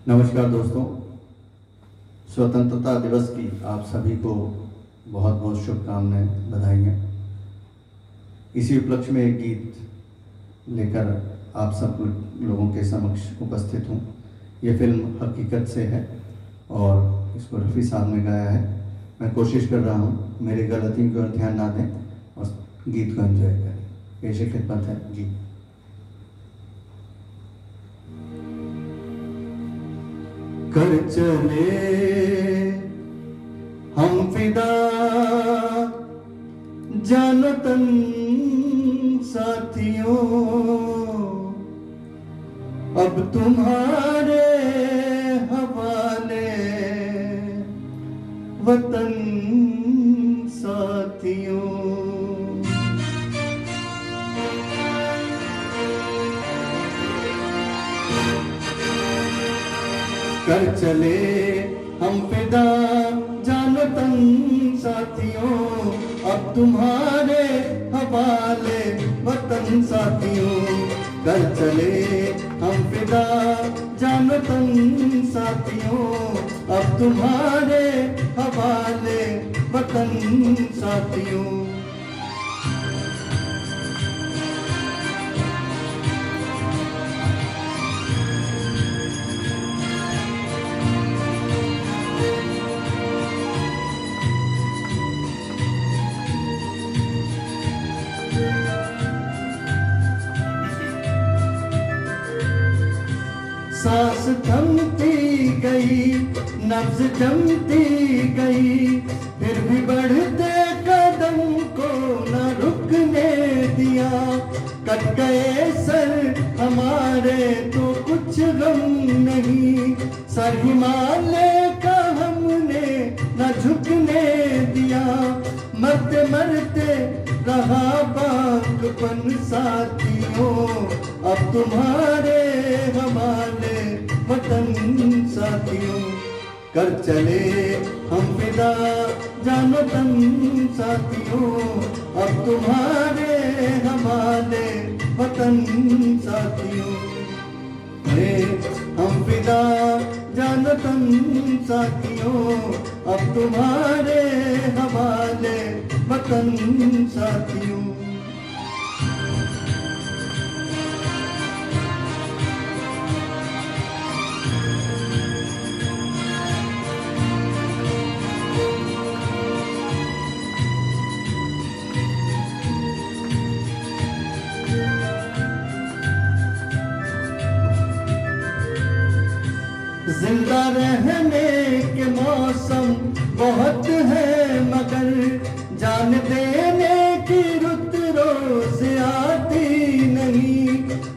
नमस्कार दोस्तों, स्वतंत्रता दिवस की आप सभी को बहुत बहुत शुभकामनाएं, बधाइयाँ। इसी उपलक्ष्य में एक गीत लेकर आप सब लोगों के समक्ष उपस्थित हूँ। ये फिल्म हकीकत से है और इसको रफ़ी साहब ने गाया है। मैं कोशिश कर रहा हूँ मेरी गलतियों की ओर ध्यान ना दें और गीत को एंजॉय करें। पेशे खिदमत है गीत। कर चले हम फिदा जानो तन साथियों, अब तुम्हारे हवाले वतन साथियों। कर चले हम फिदा जानो तन साथियों, अब तुम्हारे हवाले वतन साथियों। कर चले हम फिदा जानो तन साथियों, अब तुम्हारे हवाले वतन साथियों। सांस थमती गई, नब्ज जमती गई, फिर भी बढ़ते कदम को न रुकने दिया। कट गए सर हमारे तो कुछ गम नहीं, सर हिमालय का हमने न झुकने दिया। मरते मरते रहा बागपन साथियों, अब तुम्हारे हमारे वतन साथियों। कर चले हम फिदा जानो तन साथियों, अब तुम्हारे हमारे वतन साथियों। हम फिदा जानो तन साथियों, अब तुम्हारे हवाले वतन साथियों। जिंदा रहने के मौसम बहुत है, मगर जान देने की रुत रोज आती नहीं।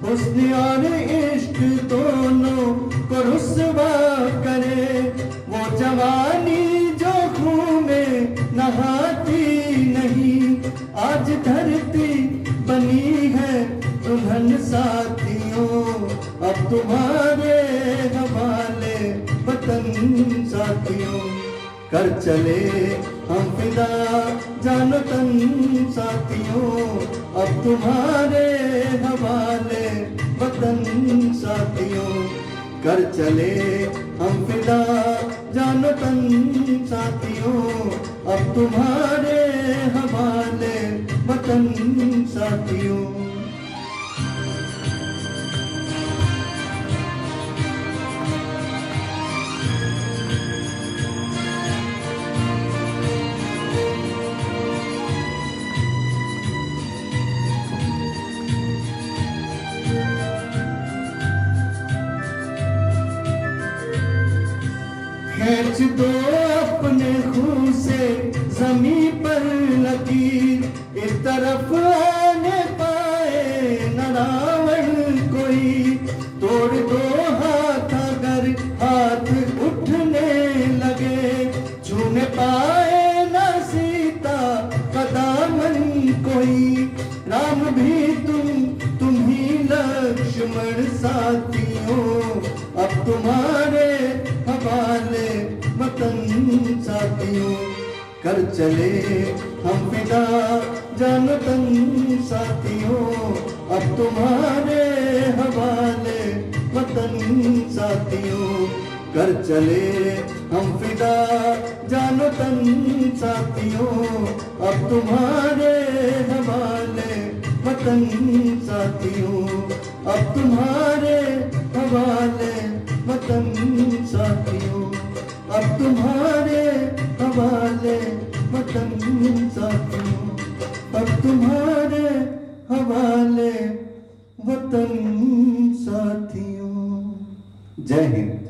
हुस्न और इश्क दोनों को रुस्वा करे, वो जवानी जो खून में नहाती नहीं। आज धरती बनी है दुल्हन साथियों, अब तुम्हारे हवाले वतन साथियों। कर चले हम फिदा जानो तन साथियों, अब तुम्हारे हवाले वतन साथियों। कर चले हम फिदा जानो तन साथियों, अब तुम्हारे हवाले वतन साथियों। खींच दो अपने खून से जमीन पर लकीर, इस तरफ आने पाए न रावण कोई। तोड़ दो हाथ अगर हाथ उठने लगे, छूने पाए न सीता का दामन कोई। राम भी तुम ही लक्ष्मण साथियों, अब तुम्हारे हवाले वतन साथियों। कर चले हम फिदा जानो तन साथियों, अब तुम्हारे हवाले वतन साथियों। कर चले हम फिदा जानो तन साथियों, अब तुम्हारे हवाले वतन साथियों, अब तुम्हारे हवाले वतन साथियों, अब तुम्हारे हवाले वतन साथियों, अब तुम्हारे हवाले वतन साथियों। जय हिंद।